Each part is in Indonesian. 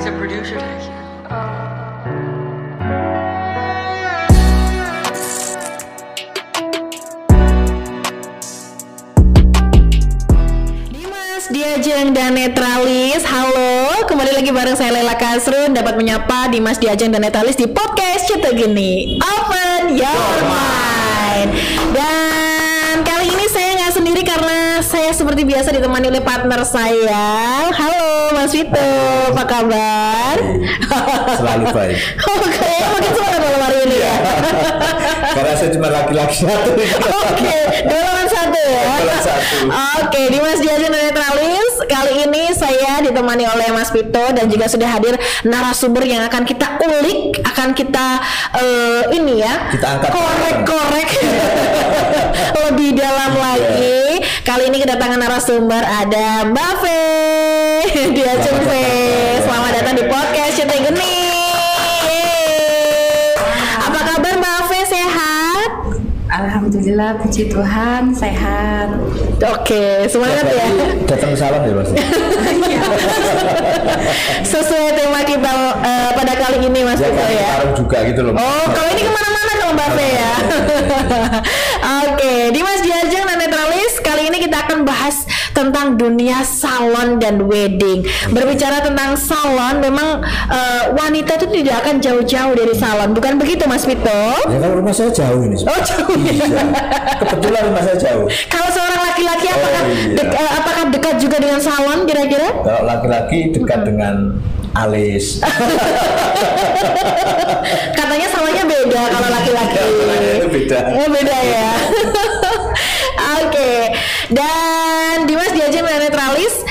He's a producer tag. Diajeng dan Netralis, halo, kembali lagi bareng saya Lela Kasrun. Dapat menyapa Dimas Diajeng dan Netralis di podcast Cerita Gini, Open Your Mind. Dan kali ini saya nggak sendiri karena saya seperti biasa ditemani oleh partner saya. Halo Mas Vito, apa kabar? Selalu baik. Oke, makin semangat malam hari ini ya. Karena saya cuma laki-laki satu. Oke, golongan satu ya. Golongan satu. Oke, Dimas Diajeng dan Netralis. Kali ini saya ditemani oleh Mas Vito dan juga sudah hadir narasumber yang akan kita ulik, akan kita ini ya, kita angkat korek-korek lebih dalam lagi. Kali ini kedatangan narasumber ada Mbak Fe Diajeng Fe. Selamat datang di podcast Cerita Geni. Apa kabar Mbak Fe, sehat? Alhamdulillah, puji Tuhan, sehat. Oke, semangat ya. Datang ke salon ya Mas. Sesuai tema kita pada kali ini Mas Vito ya. Taruh juga gitu loh. Oh, kalau ini kemana-mana kalau Mbak Fe ya. Oke, Dimas Diajeng dan Netralis. Kali ini kita akan bahas tentang dunia salon dan wedding. Berbicara tentang salon, memang wanita itu tidak akan jauh-jauh dari salon, bukan begitu Mas Vito? Ya kalau rumah saya jauh ini. Oh, jauh ya. Iya. Kebetulan rumah saya jauh. Kalau seorang laki-laki apakah apakah dekat juga dengan salon kira-kira? Kalau laki-laki dekat dengan alis. Katanya salonnya beda kalau laki-laki. Itu beda. Oh, beda ya. Oke. Dan Dimas Diajeng dan Netralis,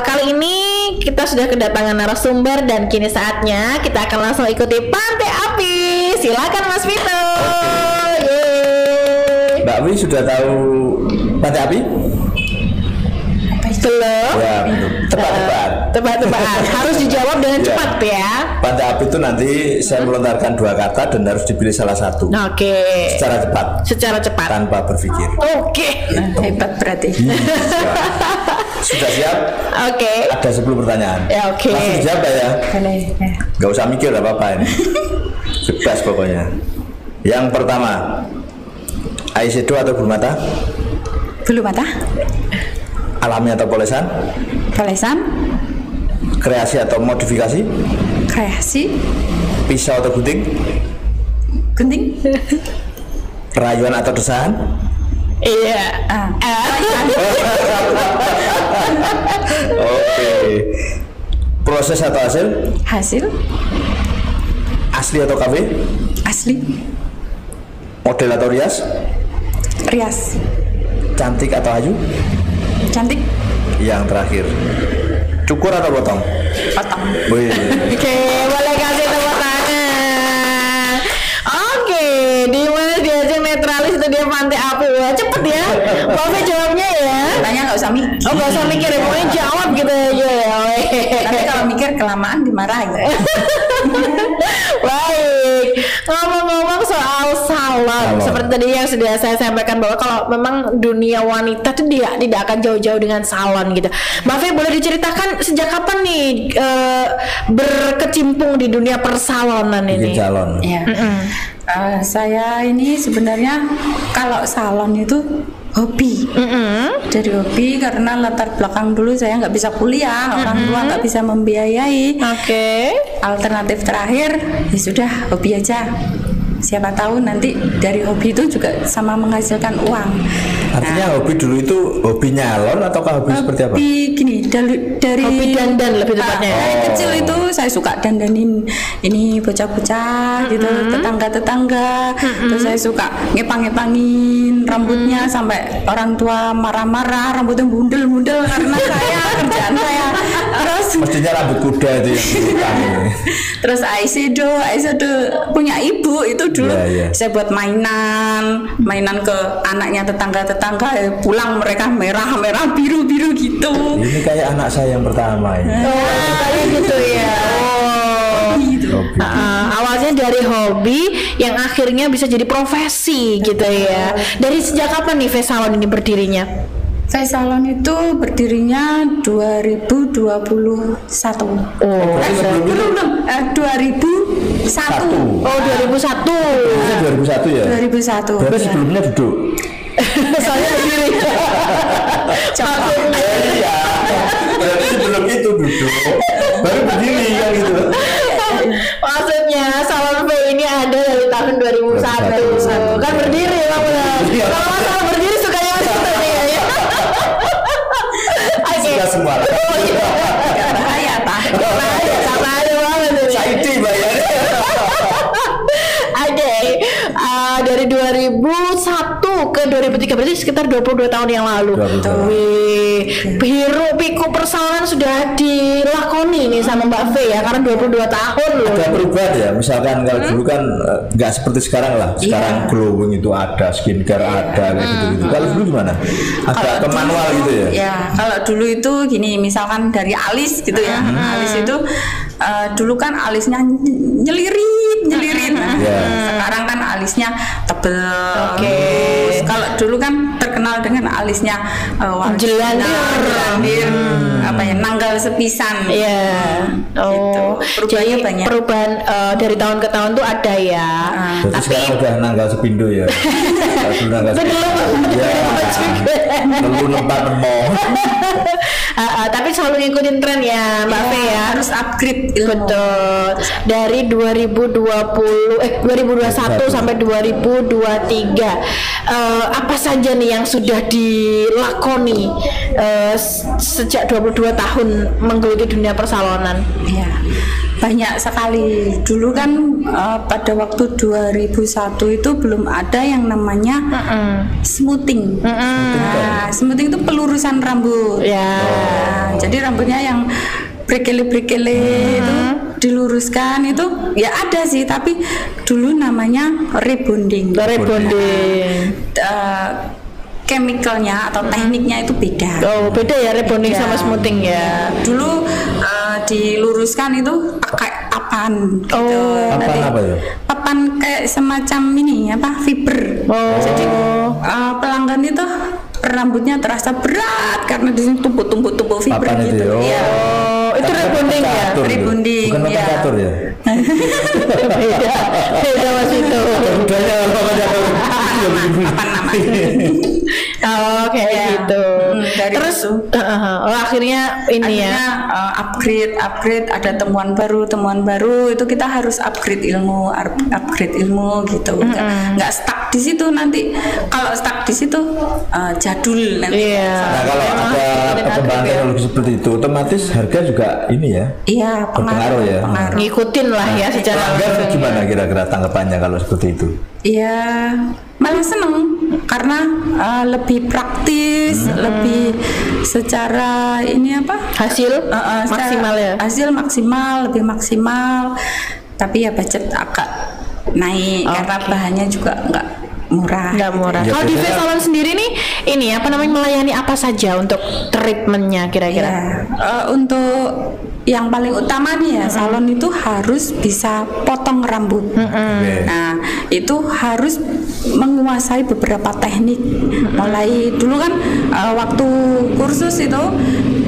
kali ini kita sudah kedatangan narasumber dan kini saatnya kita akan langsung ikuti Pantai Api. Silakan Mas Vito. Mbak Wi sudah tahu Pantai Api? Belum? Ya, tepat-tepat. Tepat-tepat. Harus dijawab dengan cepat ya. Pantai Api itu nanti saya melontarkan dua kata dan harus dipilih salah satu. Oke. Secara cepat. Secara cepat. Tanpa berpikir. Oke. Hebat berarti. Sudah siap? Oke. Ada 10 pertanyaan. Ya, oke. Langsung dijawab ya. Boleh. Gak usah mikir apa-apa ini. Bebas pokoknya. Yang pertama, eyeshadow atau bulu mata? Bulu mata, Alami atau polesan? polesan, Kreasi atau modifikasi? kreasi, Pisau atau gunting? gunting, Rayuan atau desahan? Iya. Oke. Proses atau hasil? hasil, Asli atau KW? asli, Model atau rias? rias, Cantik atau ayu? cantik, Yang terakhir, cukur atau potong? potong. Wih. Oke, boleh kasih tepuk tangan. Oke, Dimas Diajeng Netralis itu dia Pantai Api. Wah, cepet ya. Bapak jawabnya ya. Tanya nggak usah mikir. Oh, nggak usah mikir ya, pokoknya jawab gitu aja ya. Tapi kalau mikir kelamaan dimarahin. Baik, ngomong-ngomong soal salon, seperti tadi yang sudah saya sampaikan bahwa kalau memang dunia wanita tuh dia tidak akan jauh-jauh dengan salon gitu. Mbak Fe, boleh diceritakan sejak kapan nih berkecimpung di dunia persalonan ini? Bikin calon. Ya. Saya ini sebenarnya kalau salon itu hobi. Dari hobi karena latar belakang dulu saya nggak bisa kuliah, orang tua nggak bisa membiayai. Oke. Alternatif terakhir ya sudah hobi aja. Siapa tahu nanti dari hobi itu juga sama menghasilkan uang. Artinya hobi dulu itu hobi nyalon ataukah hobi seperti apa? Hobi gini dari Hobi dandan lebih tepatnya. Dari kecil itu saya suka dandanin ini bocah-bocah gitu, tetangga-tetangga. Terus saya suka ngepang-ngepangin rambutnya sampai orang tua marah-marah, rambutnya bundel-bundel karena saya kerjaan saya. Terus Mestinya rambut kuda itu yang ditangi. terus eyeshadow punya ibu itu dulu saya buat mainan ke anaknya tetangga pulang mereka merah biru gitu. Ini kayak anak saya yang pertama ini. Oh, kayak gitu ya. Hobi. Awalnya dari hobi yang akhirnya bisa jadi profesi gitu ya. Dari sejak kapan nih Face Salon ini berdirinya? Face Salon itu berdirinya 2021. Belum 2001. Oh 2001. Ini 2001 ya? 2001. Berarti sebelumnya duduk. Soalnya berdiri. Iya. Berarti sebelum itu duduk, baru berdiri kan gitu. Maksudnya Salon V ini ada dari tahun 2001. Kan berdiri Bang benar. Kalau masalah berdiri sukanya Mas Ito nih ya. Oke. Sudah semua. Bahaya tak? Sama aja banget ini. Saiti bayarnya. Oke. Dari 2001 ke 2003 berarti sekitar 22 tahun yang lalu. Wih, hiruk pikuk persaunan sudah dilakoni nih sama Mbak V ya, karena 22 tahun loh. Ada perubahan ya, misalkan kalau dulu kan nggak seperti sekarang lah. Sekarang glowing itu ada, skincare ada, kayak gitu-gitu. Kalau dulu gimana? Agak ke manual gitu ya? Ya, kalau dulu itu gini, misalkan dari alis gitu ya, alis itu dulu kan alisnya nyelirit. Nah, sekarang kan alisnya tebel. Terus kalau dulu kan terkenal dengan alisnya jelandir, apa ya, nanggal sepisan. Iya. Gitu. Perubahannya Jadi banyak. perubahan dari tahun ke tahun tuh ada ya. Berarti Tapi sekarang udah nanggal sepindo ya? Kalau dulu nanggal sepindo. Ya, perlu nempat nemo. Tapi selalu ngikutin tren ya Mbak V ya. Harus upgrade ilmu. Betul. Dari 2021 sampai 2023 apa saja nih yang sudah dilakoni sejak 22 tahun menggeluti dunia persalonan? Ya, banyak sekali. Dulu kan pada waktu 2001 itu belum ada yang namanya smoothing. Nah, smoothing itu pelurusan rambut. Ya. Nah, jadi rambutnya yang berkele-berkele itu diluruskan itu ya ada sih, tapi dulu namanya rebonding. Rebonding. Chemicalnya atau tekniknya itu beda. Oh, beda ya rebonding sama smoothing ya. Dulu diluruskan itu pakai papan gitu. Papan apa ya? Papan kayak semacam ini apa, fiber. Jadi pelanggan itu rambutnya terasa berat karena di sini tumpuk fiber Papan itu gitu. ya? Iya. Oh, itu rebonding ya? Rebonding, bukan ya. catur ya? Beda Mas itu. Budaya Papan namanya. Oh, kayak gitu. Dari Terus itu. akhirnya ini ya. Akhirnya upgrade ada temuan baru itu kita harus upgrade ilmu gitu. Nggak stuck di situ, nanti kalau stuck di situ jadul nanti. Iya. Nah, kalau ada perkembangan teknologi seperti itu, otomatis harga juga ini ya? Iya, Berpengaruh ya? pengaruh. Ngikutin lah ya secara Pelanggan gimana kira-kira tanggapannya kalau seperti itu? Iya, malah seneng karena lebih praktis, lebih secara ini apa? hasil Secara maksimal ya. Hasil maksimal, lebih maksimal. Tapi ya budget agak naik karena bahannya juga nggak murah. Nggak murah. Ya, Kalau di biasanya- face salon sendiri nih, ini apa namanya, melayani apa saja untuk treatmentnya kira-kira? Ya, untuk yang paling utama nih ya, salon itu harus bisa potong rambut. Oke. Nah, itu harus menguasai beberapa teknik. Mulai dulu kan waktu kursus itu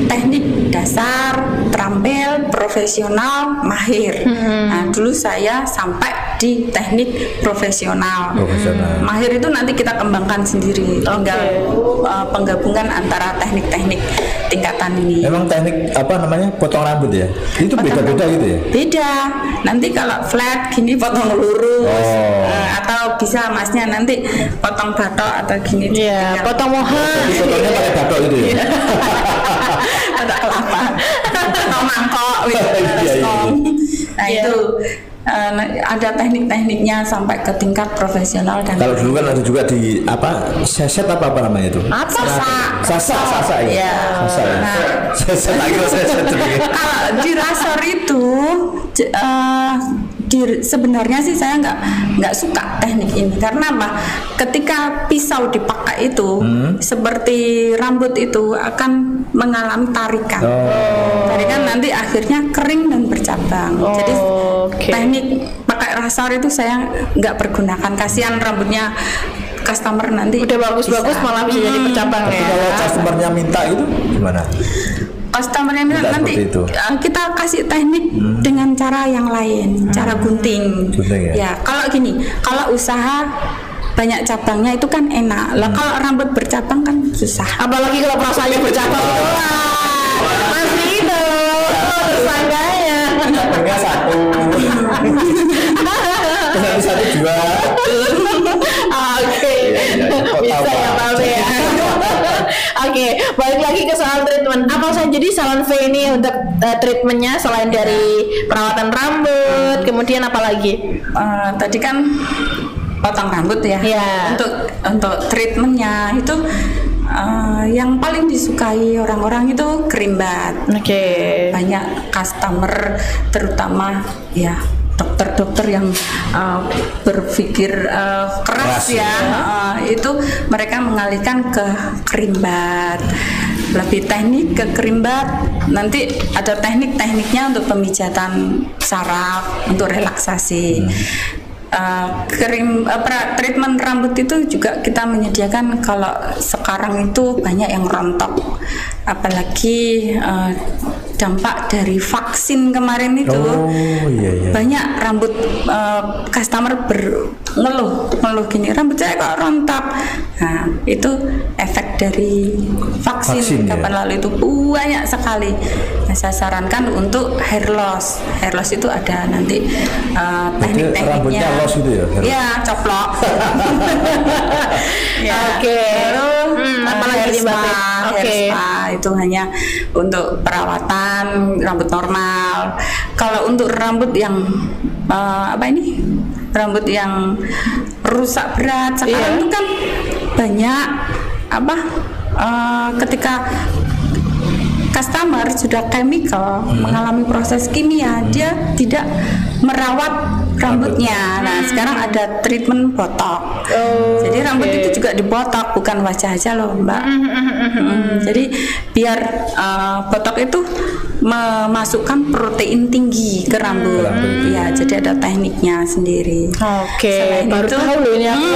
teknik dasar, terampil, profesional, mahir. Nah, dulu saya sampai di teknik profesional. Mahir itu nanti kita kembangkan sendiri. Tinggal penggabungan antara teknik-teknik tingkatan ini. Emang teknik apa namanya potong rambut ya? Itu beda-beda gitu ya? Beda. Nanti kalau flat gini potong lurus, atau bisa masnya nanti potong batok atau gini. Iya, tinggal potong mohon. Jadi potongnya pakai batok gitu ya? batok kelapa atau mangkok gitu. Iya, iya. Nah itu ada teknik-tekniknya sampai ke tingkat profesional dan Kalau dulu kan ada juga di apa seset apa namanya itu? Sasa ya. Iya. Sasa ya. Nah. Seset lagi seset. kalau di rasor itu sebenarnya sih saya nggak suka teknik ini karena apa? Ketika pisau dipakai itu seperti rambut itu akan mengalami tarikan. Tarikan nanti akhirnya kering dan bercabang. Jadi teknik pakai rasor itu saya nggak pergunakan, kasihan rambutnya customer nanti Udah bagus-bagus bisa. malah bisa jadi bercabang Tapi ya. kalau customernya minta itu gimana? Customernya Tidak nanti seperti itu. kita kasih teknik dengan cara yang lain, cara gunting. Gunting ya? Kalau gini, kalau usaha banyak cabangnya itu kan enak. Lah kalau rambut bercabang kan susah. Apalagi kalau perasaannya bercabang itu Mas Rido tersangkanya. Cabangnya satu. Satu dua. Oke, Kok bisa tahu, ya Pak? Pak ya. Oke, balik lagi ke soal treatment. Apa saja jadi Salon V ini untuk treatmentnya selain dari perawatan rambut, kemudian apa lagi? Tadi kan potong rambut ya. Iya. Untuk treatmentnya itu yang paling disukai orang-orang itu kerimbat. Oke. Banyak customer terutama ya dokter-dokter yang berpikir keras ya, itu mereka mengalihkan ke kerimbat, lebih teknik ke kerimbat. Nanti ada tekniknya untuk pemijatan saraf, untuk relaksasi. Treatment rambut itu juga kita menyediakan. Kalau sekarang itu banyak yang rontok, apalagi dampak dari vaksin kemarin itu. Iya. Banyak rambut customer ngeluh gini, rambut saya kok rontok. Nah, itu efek dari vaksin kapan lalu itu banyak sekali. Nah, saya sarankan untuk hair loss. Hair loss itu ada nanti teknik-tekniknya. Rambutnya loss itu ya? Iya, coplok. Ya. Oke. Apalagi hair spa. hair spa itu hanya untuk perawatan rambut normal. Kalau untuk rambut yang rambut yang rusak berat sekarang itu kan banyak ketika customer sudah chemical mengalami proses kimia, dia tidak merawat rambutnya. Nah, sekarang ada treatment botok. Jadi rambut itu juga dibotok, bukan wajah aja loh, Mbak. Jadi biar botok itu memasukkan protein tinggi ke rambut. Ya, jadi ada tekniknya sendiri. Oke, baru tahu loh ini aku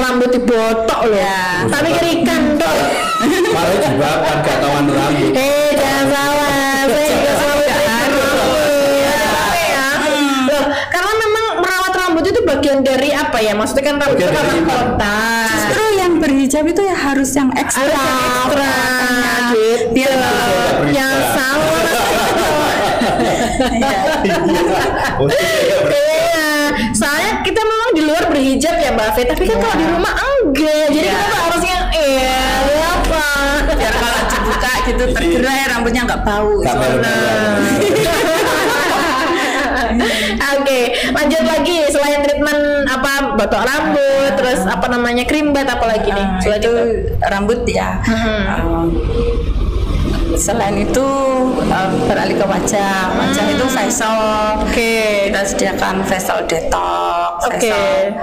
rambut dibotok loh. Ya. Tapi kerikan tuh. Malah juga kan gak tahuan rambut. Jangan salah. Saya juga selalu Loh, karena memang merawat rambut itu bagian dari apa ya? Maksudnya kan rambut itu kan kotak. Justru yang berhijab itu ya harus yang ekstra. Gitu. Biar Yang salah. Iya. Soalnya kita memang di luar berhijab ya Mbak Fe, tapi kan kalau di rumah enggak. Jadi kita tuh harusnya apa? biar kalau dibuka gitu tergerai rambutnya nggak bau. Oke, lanjut lagi. Selain treatment botok rambut, terus kerimbat, apa lagi nih? Selain Itu rambut ya. Selain itu beralih ke wajah. Wajah itu facial. Kita sediakan facial detox, facial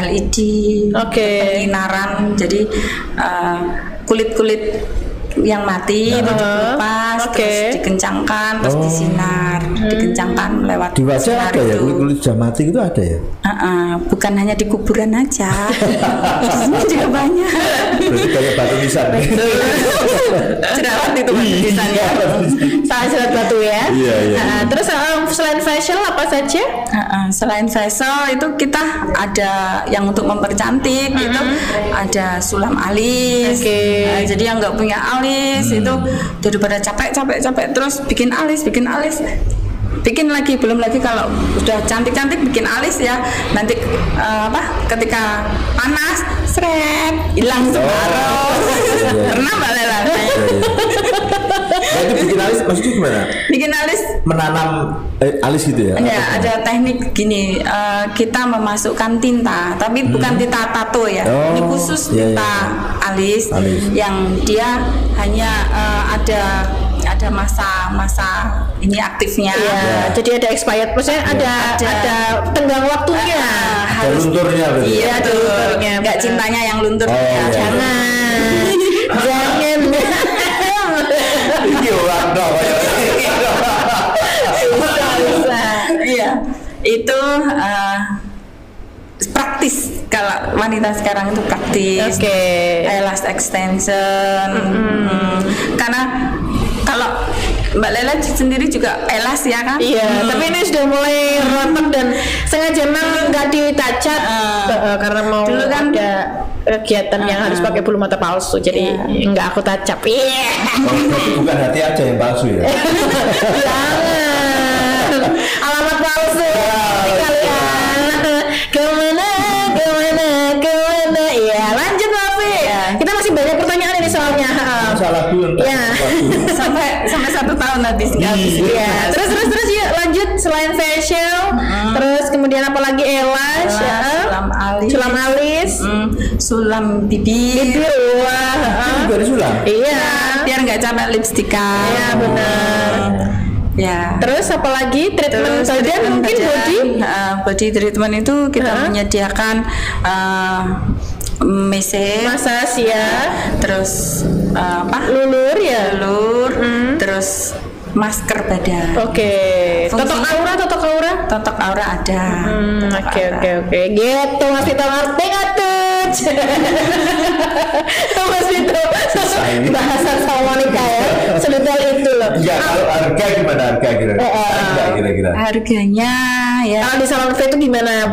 LED, penyinaran. Jadi kulit-kulit yang mati itu dikelupas, terus dikencangkan, terus disinar, dikencangkan lewat di wajah sinar ada ya, itu. kulit sudah mati itu ada ya? Bukan hanya di kuburan aja, juga banyak. Berarti kayak batu nisan. Jerawat itu batu nisan ya. Salah jerat batu ya. Iya. Terus selain facial apa saja? Selain facial itu kita ada yang untuk mempercantik, itu ada sulam alis. Jadi yang nggak punya alis itu daripada capek terus bikin alis, bikin lagi, belum lagi kalau udah cantik bikin alis ya, nanti ketika panas hilang separuh. Pernah Mbak Lela? Itu bikin alis maksudnya gimana? Bikin alis menanam alis gitu ya? Ada teknik gini, kita memasukkan tinta, tapi bukan tinta tato ya. Ini khusus tinta alis yang dia hanya ada masa ini aktifnya. Jadi ada expired, maksudnya ada tenggang waktunya. Ada lunturnya berarti. Iya, lunturnya. Enggak cintanya yang luntur. Jangan. Ini orang dong. Iya, itu praktis kalau kalau wanita sekarang itu praktis. Eyelash extension. Karena kalau Mbak Lela sendiri juga eyelash ya kan? Iya, tapi ini sudah mulai rontok dan sengaja memang nggak ditacap karena mau Dulu kan ada kegiatan yang harus pakai bulu mata palsu, jadi nggak aku tacap. Bukan hati aja yang palsu ya. Jangan, alamat palsu kalian. Kemana? Iya, lanjut Mafi. Kita masih banyak pertanyaan ini soalnya. Salah dulu. Ya. sampai 1 tahun habis. Iya. Terus yuk lanjut, selain facial, terus kemudian apa lagi? Eyelash, sulam alis, sulam bibir. Wah. Juga disulam. Iya. Biar nggak capek lipstikan. Iya benar. Ya. Terus apa lagi? Treatment badan mungkin body? Body treatment itu kita menyediakan massage ya. Terus Lulur ya. Terus masker badan. Oke. Totok aura. Totok aura ada. Oke. Gitu Mas Vito, ngerti nggak tuh? Mas Vito bahasa sama wanita ya, sedetail itu loh. Ya kalau harga gimana kira-kira? Harganya ya. Kalau di salon Vito gimana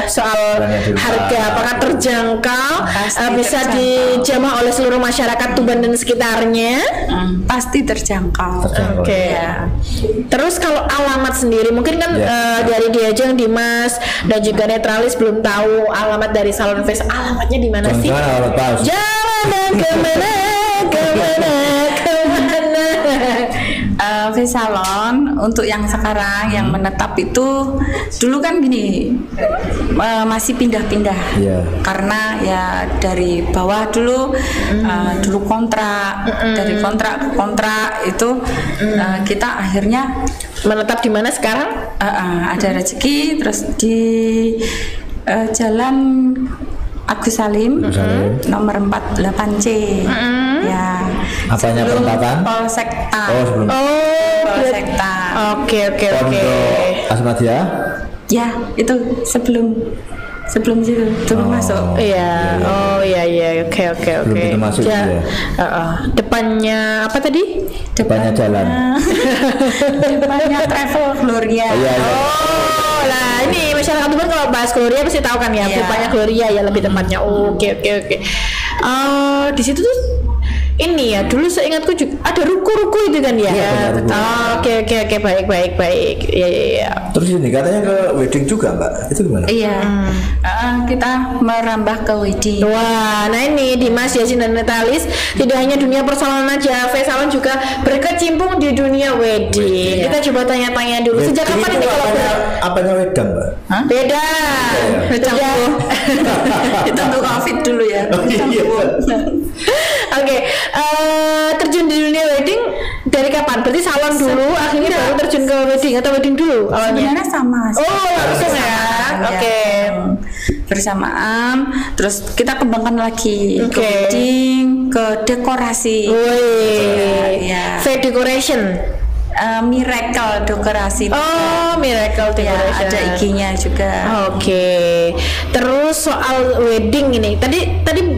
soal harga? Apakah terjangkau? Bisa dijamah oleh seluruh masyarakat Tuban dan sekitarnya? Pasti terjangkau. Oke. Ya. Terus kalau alamat sendiri, mungkin kan dari Diajeng, Dimas dan juga Netralis belum tahu alamat dari salon Face. Alamatnya di mana sih? Jalan kemana? Face salon untuk yang sekarang yang menetap itu dulu kan gini masih pindah-pindah karena ya dari bawah dulu kontrak dari kontrak ke kontrak itu kita akhirnya menetap di mana sekarang? Ada rezeki terus di Jalan Agus Salim nomor 48C. Ya. Apanya perempatan? Polsek A. Sebelum. Polsek A. Oke. Asmadia? Ya, itu sebelum situ belum masuk. Iya. Oke. Belum itu masuk ya. Depannya apa tadi? Depannya jalan. Depannya Travel Gloria. Lah ini masyarakat Tuban kalau bahas Gloria pasti tahu kan ya. Depannya Gloria ya lebih tepatnya. Oke. Di situ tuh ini ya dulu seingatku juga ada ruko-ruko itu kan ya. Oke, baik. Iya. Terus ini katanya ke wedding juga Mbak, itu gimana? Iya. Kita merambah ke wedding. Wah, nah ini Dimas, Yasin dan Netalis tidak hanya dunia persalonan aja, Face Salon juga berkecimpung di dunia wedding. Kita coba tanya-tanya dulu. Sejak kapan ini kalau apanya wedang Mbak? Beda. Itu untuk COVID dulu ya. Oke, terjun di dunia wedding dari kapan? Berarti salon dulu, akhirnya baru terjun ke wedding atau wedding dulu awalnya? Sebenarnya sama. Langsung ya. Oke. Bersamaan, terus kita kembangkan lagi ke wedding, ke dekorasi. V-decoration. Miracle dekorasi. Miracle decoration. Ada IG-nya juga. Oke. Terus soal wedding ini, tadi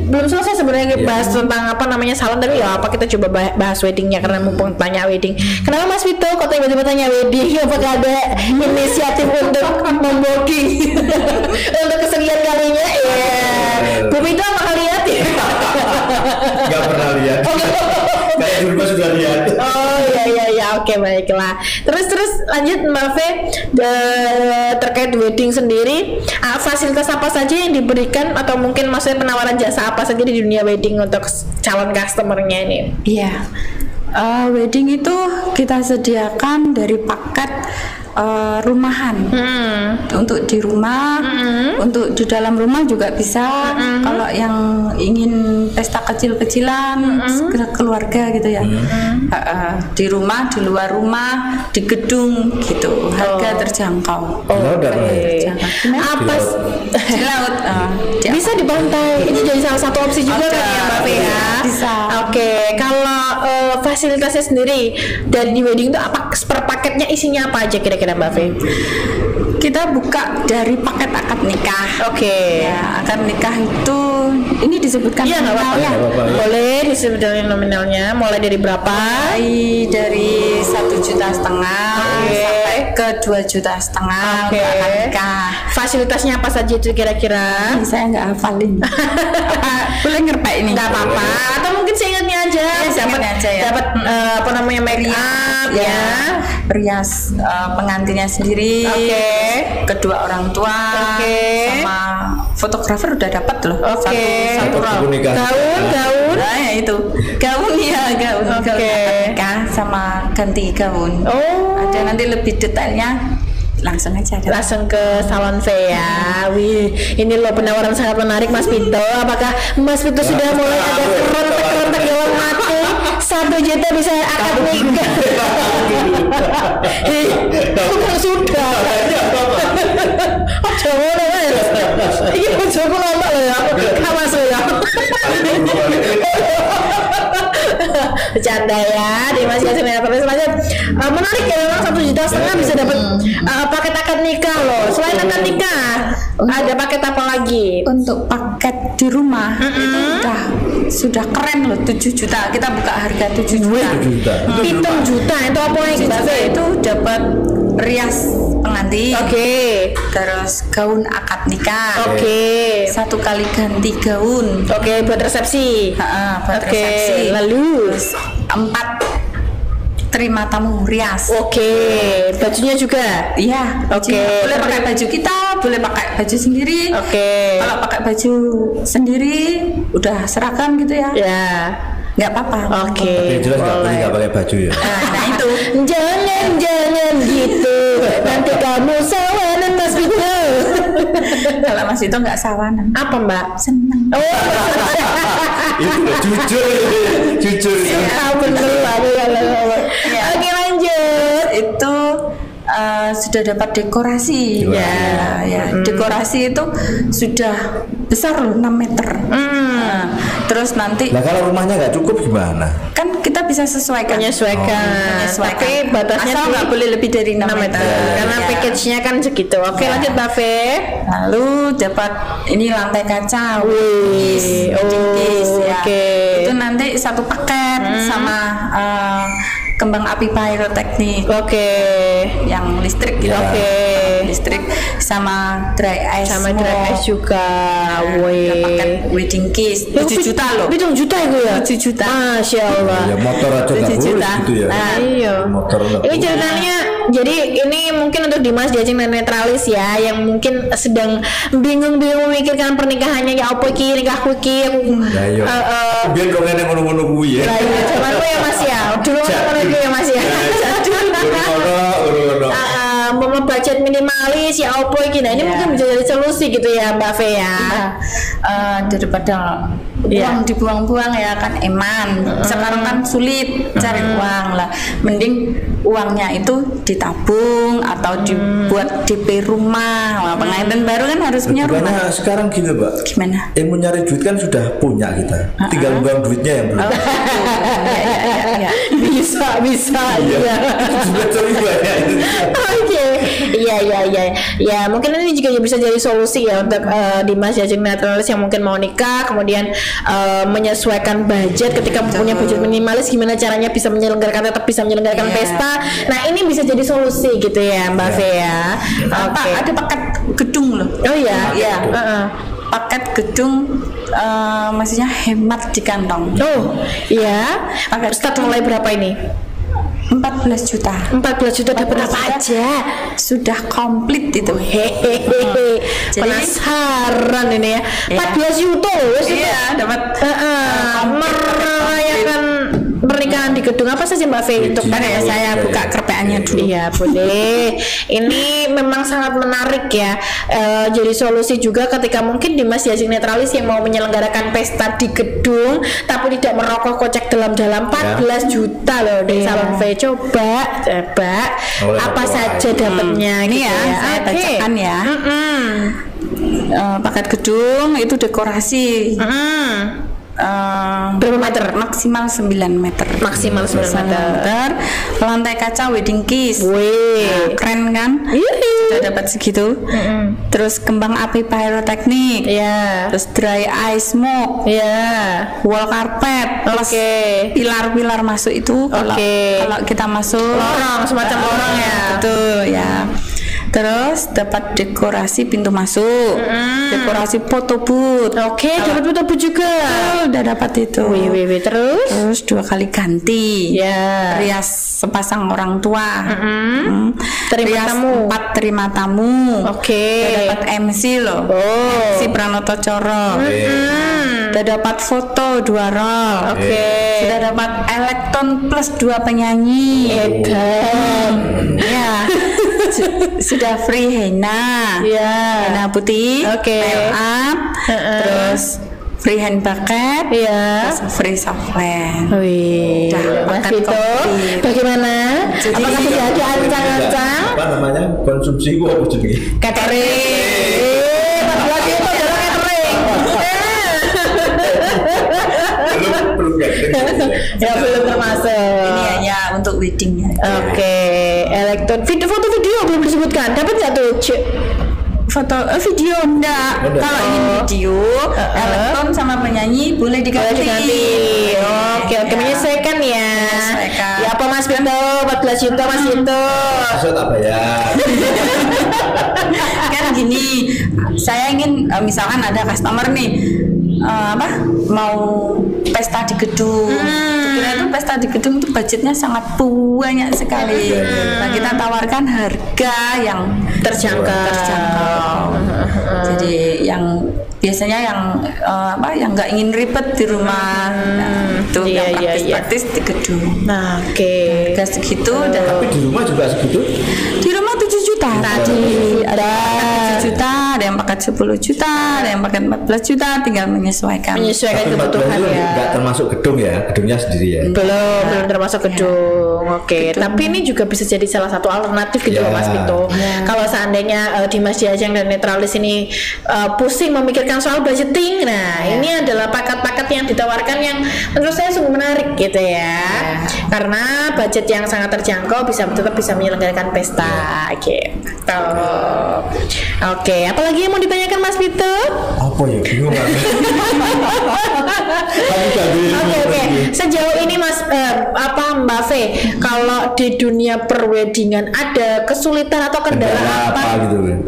belum selesai sebenarnya bahas tentang apa namanya salon, tapi ya apa kita coba bahas weddingnya karena mumpung tanya wedding. Kenapa Mas Vito kok tiba-tiba tanya wedding? Apakah ada inisiatif untuk membooking untuk kesekian kalinya? Bu Vito apakah lihat ya? Gak pernah lihat. Kayak dulu sudah lihat. Oke, baiklah. Terus lanjut Mbak Fe, terkait wedding sendiri, fasilitas apa saja yang diberikan atau mungkin maksudnya penawaran jasa apa saja di dunia wedding untuk calon customernya ini? Iya. Wedding itu kita sediakan dari paket rumahan. Untuk di rumah, untuk di dalam rumah juga bisa. Kalau yang ingin pesta kecil-kecilan, keluarga gitu ya. Di rumah, di luar rumah, di gedung gitu. Harga terjangkau. Apa di laut? Bisa di pantai. Ini jadi salah satu opsi juga kan ya Mbak Fe ya. Bisa. Oke, kalau fasilitasnya sendiri dari di wedding itu apa per paketnya isinya apa aja kira-kira Mbak Fe? kita buka dari paket akad nikah. Oke. Ya, akad nikah itu ini disebutkan Iya nggak apa-apa. nominal ya. Nggak apa-apa, ya. Boleh disebutkan nominalnya. Mulai dari berapa? Dari 1,5 juta sampai ke 2,5 juta Oke. untuk akad nikah. Fasilitasnya apa saja itu kira-kira? Ini saya nggak hafalin. Boleh ngerpek ini? Nggak apa-apa. Atau mungkin seingatnya aja. Seingatnya aja ya. Dapat apa namanya make up ya. Rias pengantinnya sendiri. Oke. Kedua orang tua. Oke. Sama fotografer udah dapat loh. Oke. Satu Buku nikah. Gaun. Nah, ya itu gaun ya gaun. Oke. Gaun akad nikah sama ganti gaun. Oh. Ada nanti lebih detailnya langsung aja. Langsung ke salon V ya. Wih, ini loh penawaran sangat menarik Mas Pito. Apakah Mas Pito sudah mulai ada kerontak-kerontak dalam hati? 1 juta bisa akad nikah. Bukan sudah. Oh, coba Mas. Ini bojoku lama loh ya. Kawas loh ya. Bercanda ya di Mas Yasin ya. Menarik ya, memang 1,5 juta bisa dapat paket akad nikah loh. Selain akad nikah ada paket apa lagi? Untuk paket di rumah itu sudah keren loh, 7 juta. Kita buka harga 7 juta. 7 juta. 7 juta itu apa yang 7 juta itu dapat rias pengantin. Oke. Terus gaun akad nikah. Oke. 1 kali ganti gaun. Oke, buat resepsi. Buat Oke, resepsi. lalu Terus 4 terima tamu rias. oke, bajunya juga. Iya, Oke. boleh pakai baju kita, boleh pakai baju sendiri. Oke. Kalau pakai baju sendiri udah seragam gitu ya, Ya. nggak apa-apa. Tapi Oke. yang jelas nggak boleh boleh. nggak pakai baju ya. Nah itu Jangan gitu. Nanti kamu sawanan Mas Vito. kalau Mas itu nggak sawanan, Apa Mbak? seneng. Oh, Itu loh, jujur. ya bener Mbak. Ya. Oke lanjut. Itu sudah dapat dekorasi. Ya, dekorasi itu sudah besar loh, 6 meter. Terus nanti Nah kalau rumahnya nggak cukup gimana? kan kita bisa sesuaikan. Menyesuaikan. Tapi batasnya asal di nggak boleh lebih dari 6 6 meter. meter. Karena Ya. package-nya kan segitu. Oke, Ya. lanjut Mbak Fe. Lalu dapat ini lantai kaca, Wih, wedding case, ya. oke. Itu nanti satu paket sama kembang api pyroteknik Oke. yang listrik gitu. Oke. Listrik sama dry ice. Sama dry ice juga. Ada Wih. paket wedding case 7 juta loh. 7 juta itu ya? 7 juta. Masya Allah. Ya motor aja nggak 7 boleh juta. gitu ya. Nah, Iya. Motor nggak Ini boleh. ceritanya, jadi ini mungkin untuk Dimas Jajeng dan Netralis ya, yang mungkin sedang bingung-bingung memikirkan pernikahannya ya apa iki nikahku iki. Ya iya. Biar kau ngene ngono-ngono kuwi ya. Lah iya, cuman ya Mas ya. Dulu ngono iki ya Mas ya. Ngono-ngono. Mau budget minimalis ya apa iki. Nah, ini mungkin bisa jadi solusi gitu ya Mbak Fe ya. daripada uang dibuang-buang ya kan eman. Sekarang kan sulit cari uang lah. Mending uangnya itu ditabung atau dibuat DP rumah. Wah, pengantin baru kan harus punya rumah. Makanya sekarang gini Mbak. Gimana? Ilmu nyari duit kan sudah punya kita. Tinggal buang duitnya yang belum. Ya. Bisa iya. Juga cari banyak itu. Oke, iya. Ya mungkin ini juga bisa jadi solusi ya untuk Dimas Jajeng Netralis yang mungkin mau nikah, kemudian menyesuaikan budget ketika punya budget minimalis, gimana caranya bisa menyelenggarakan, tetap bisa menyelenggarakan pesta. Nah ini bisa jadi solusi gitu ya Mbak Fe ya. Oke. Ada paket gedung loh. Oh iya. Paket gedung maksudnya hemat di kantong. Oh iya. Start mulai berapa ini? 14 juta. 14 juta dapat apa aja? Sudah komplit itu. Hehehe. Jadi- Penasaran ini ya. 14 juta loh. Iya, dapat merayakan pernikahan di gedung apa saja Mbak Fe untuk Bentar ya, saya buka kerpeannya dulu. Iya boleh. Ini memang sangat menarik ya. Jadi solusi juga ketika mungkin Dimas Jajeng Netralis yang mau menyelenggarakan pesta di gedung tapi tidak merogoh kocek dalam-dalam 14 juta loh di Salon V. Coba Oleh apa ketua saja dapatnya Ini gitu ya, saya Oke. bacakan ya. Paket gedung itu dekorasi. Berapa meter? Maksimal 9 meter. Maksimal 9 meter. Lantai kaca wedding kiss. Wih. Keren kan? Iya. Sudah dapat segitu. Terus kembang api pyroteknik. Ya. Terus dry ice smoke. Ya. Wall carpet. Plus Oke. pilar-pilar masuk itu kalau kita masuk Lorong, semacam lorong ya. Betul ya. Terus dapat dekorasi pintu masuk, dekorasi foto booth. Oke, dapat foto juga. Udah dapat itu. Wih, terus? Terus 2 kali ganti. Ya. Rias sepasang orang tua. Terima Rias tamu. 4 terima tamu. Oke. Udah dapat MC loh. Oh. MC Pranoto Coro. Udah dapat foto 2 roll. Oke. Sudah dapat elektron plus 2 penyanyi. Ya. Sudah free henna. Ya. Henna putih. Oke. Nail up. Terus free hand bucket. Ya. Terus free softland. Wih, Udah, Mas paket Vito, komplit. bagaimana? Jadi- Apakah sudah ada ancang-ancang? Apa namanya? Konsumsi gua apa jadi? Catering. Mas Vito adalah catering. Belum Ya belum termasuk. Ini hanya untuk weddingnya. Oke, elektron foto video belum disebutkan. Dapat nggak tuh? Foto video enggak. Enggak. Kalau ingin video, elektron sama penyanyi boleh Boleh diganti. diganti. Oke, Ya. menyesuaikan ya. Menyesuaikan. Ya apa Mas Vito? 14 juta Mas Vito. Maksud apa ya? Kan gini, saya ingin misalkan ada customer nih mau pesta di gedung. Kira itu pesta di gedung itu budgetnya sangat banyak sekali. Nah, kita tawarkan harga yang Terjangkau. Jadi yang biasanya yang nggak ingin ribet di rumah. Nah, itu Iya, yang iya, iya. praktis di gedung. Nah, oke. Harga segitu dan Tapi di rumah juga segitu? di rumah 7 juta tadi ada 7 juta, ada yang pakai 10 juta, ada yang pakai 14 juta, tinggal menyesuaikan. Menyesuaikan Tapi kebutuhan itu ya. nggak termasuk gedung ya, gedungnya sendiri ya. Belum termasuk gedung. Oke, tapi ini juga bisa jadi salah satu alternatif gitu loh Ya. Mas Vito. Kalau seandainya Dimas Diajeng dan Netralis ini pusing memikirkan soal budgeting, nah ini adalah paket-paket yang ditawarkan yang menurut saya sungguh menarik gitu ya. Karena budget yang sangat terjangkau tetap bisa menyelenggarakan pesta gitu. Oke, apalagi yang mau ditanyakan Mas Vito? Apa ya? Bingung kan? Oke. Sejauh ini Mas Mbak Fe, kalau di dunia perweddingan ada kesulitan atau kendala Kendala apa? apa gitu kan?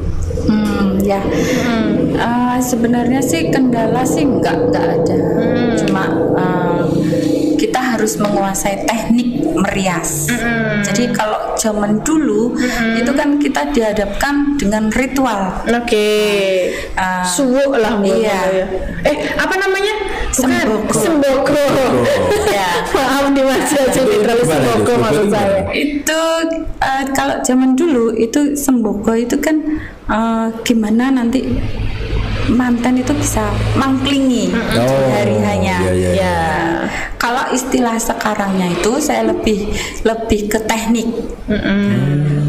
Sebenarnya sih kendala sih nggak ada. Cuma kita harus menguasai teknik merias. Jadi kalau zaman dulu itu kan kita dihadapkan dengan ritual. Oke. Suwuk lah mungkin Iya. ya. Apa namanya? Bukan. Semboko. Semboko. Ya. Maaf Dimas Diajeng Netralis, Gimana itu? semboko maksud Semboko saya. gimana? Itu kalau zaman dulu itu semboko itu kan gimana nanti mantan itu bisa mangklingi di hari hanya. Iya. Ya. Kalau istilah sekarangnya itu saya lebih ke teknik.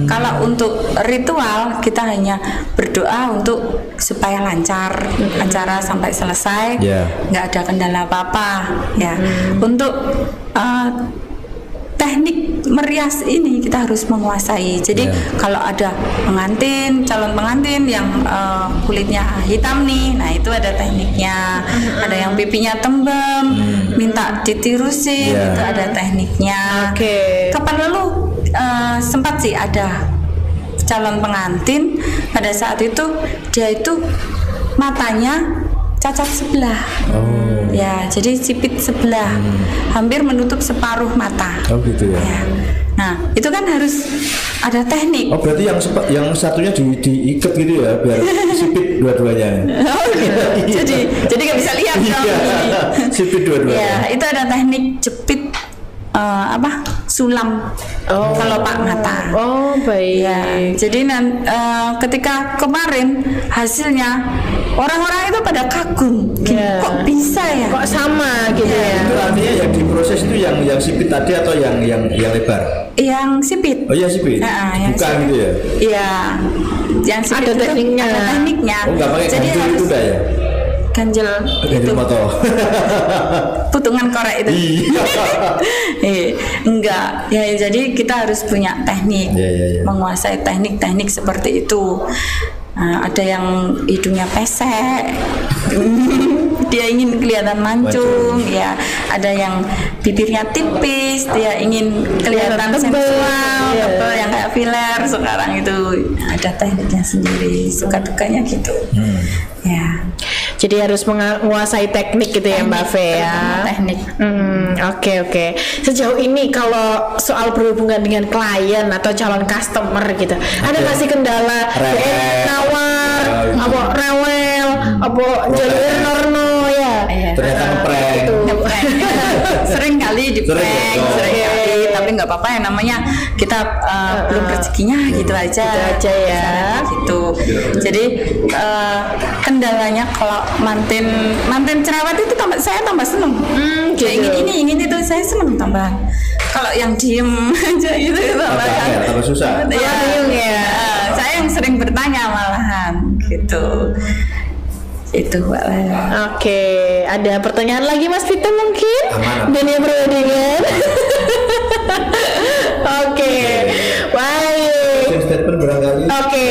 Kalau untuk ritual kita hanya berdoa untuk supaya lancar acara sampai selesai, Yeah. nggak ada kendala apa-apa. Ya, untuk teknik merias ini kita harus menguasai. Jadi kalau ada calon pengantin yang kulitnya hitam nih, nah itu ada tekniknya. Ada yang pipinya tembem, minta ditirusin, Yeah. itu ada tekniknya. Oke. Kapan lalu sempat sih ada calon pengantin pada saat itu dia itu matanya cacat sebelah. Ya, jadi sipit sebelah, hampir menutup separuh mata. Oh gitu ya. Ya. Nah, itu kan harus ada teknik. Oh berarti yang satunya diikat gitu ya biar sipit dua-duanya. Jadi nggak bisa lihat dong. Iya, sipit dua-duanya. Ya, itu ada teknik jepit sulam kalau pak mata. Oh, baik. Ya, jadi ketika kemarin hasilnya orang-orang itu pada kagum, kok bisa ya? Kok sama gitu ya? Itu artinya yang diproses itu yang sipit tadi atau yang lebar? Yang sipit. Oh iya sipit. Yang Bukan sipit. gitu ya. Iya. Yang sipit Ada itu tekniknya. Ada tekniknya. Oh nggak pakai Jadi ganjil itu harus udah ya? ganjel itu foto. putungan korek itu. Enggak ya, jadi kita harus punya teknik, menguasai teknik-teknik seperti itu. Nah, ada yang hidungnya pesek, dia ingin kelihatan mancung, ya. Ada yang bibirnya tipis, dia ingin kelihatan sensual, tebal yang kayak filler. Sekarang itu ada tekniknya sendiri, suka dukanya gitu. Ya. Jadi harus menguasai teknik gitu ya Mbak Fe ya. Teknik. Oke. Sejauh ini kalau soal berhubungan dengan klien atau calon customer gitu, ada nggak sih kendala? Nawar, apa rewel, apa jalur norno ya? Ternyata ngeprank. Sering kali di prank, sering kali, tapi nggak apa-apa ya, namanya kita belum rezekinya gitu aja ya. Gitu. Jadi kendalanya kalau manten cerewet itu saya tambah seneng. Kayak ingin itu saya seneng tambahan. Kalau yang diem aja gitu tambah susah. Ya, saya yang sering bertanya malahan gitu. Itu Mbak Lala. Oke, ada pertanyaan lagi Mas Vito mungkin? Dunia perweddingan. Oke, baik. Oke,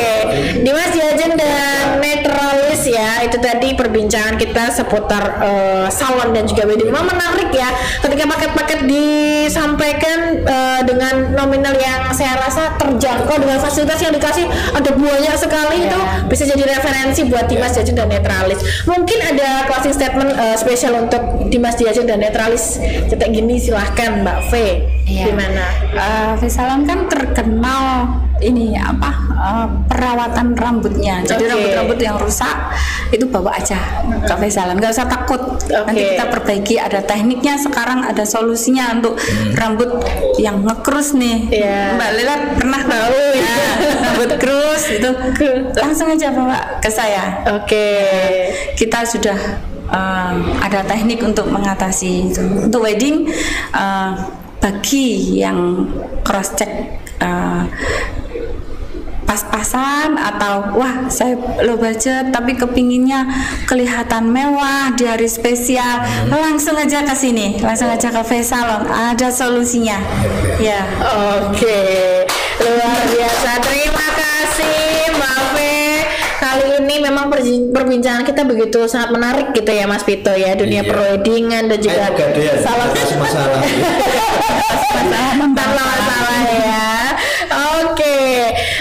Dimas Diajen dan Netralis ya, itu tadi perbincangan kita seputar salon dan juga wedding. Memang menarik ya, ketika paket-paket disampaikan dengan nominal yang saya rasa terjangkau dengan fasilitas yang dikasih ada banyak sekali, itu bisa jadi referensi buat Dimas Diajen dan Netralis. Mungkin ada closing statement spesial untuk Dimas Diajen dan Netralis cetek gini, silahkan Mbak Fe. Gimana? Fesalon kan terkenal ini perawatan rambutnya. Jadi rambut-rambut yang rusak itu bawa aja ke Fesalon, nggak usah takut. Nanti kita perbaiki, ada tekniknya sekarang, ada solusinya untuk rambut yang ngekrus nih. Mbak Lela pernah tahu ya, rambut krus itu langsung aja bawa ke saya. Kita sudah ada teknik untuk mengatasi itu. Untuk wedding, bagi yang cross check pas-pasan atau wah saya low budget tapi kepinginnya kelihatan mewah di hari spesial, langsung aja ke sini, langsung aja ke Fesalon, ada solusinya. Ya. Luar biasa. Terima kasih Mbak Fe. Kali ini memang perbincangan kita begitu sangat menarik gitu ya Mas Vito ya, dunia perweddingan dan juga masalah ya.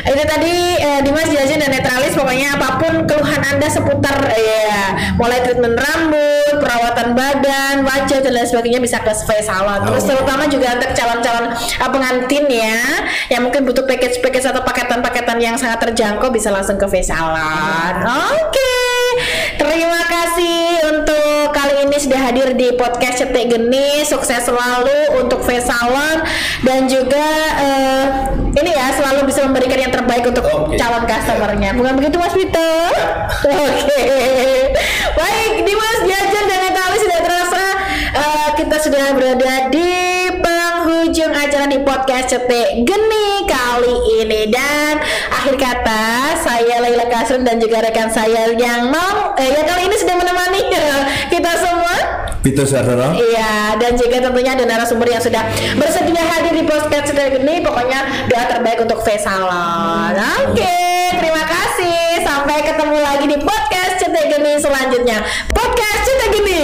Itu tadi Dimas Diajen dan Netralis. Pokoknya apapun keluhan Anda seputar mulai treatment rambut, perawatan badan, wajah dan lain sebagainya bisa ke Fesalon. Terus terutama juga untuk calon-calon pengantin ya, yang mungkin butuh package atau paketan-paketan yang sangat terjangkau, bisa langsung ke Fesalon. Terima kasih untuk kali ini sudah hadir di podcast Cetek Geni. Sukses selalu untuk Fesalon dan juga ini ya, selalu bisa memberikan yang terbaik untuk calon customernya. Bukan begitu Mas Vito? Baik, Dimas Diajen dan Netralis, sudah terasa kita sudah berada di penghujung acara di podcast Cetek Geni kali ini. Dan akhir kata, saya Laila Kasrun dan juga rekan saya yang kali ini sudah menemani kita semua, Vito Sardono. Iya, dan juga tentunya ada narasumber yang sudah bersedia hadir di podcast Cetek Geni. Pokoknya doa terbaik untuk Fesalon. Terima kasih. Sampai ketemu lagi di podcast Cetek Geni selanjutnya. Podcast Cetek Geni.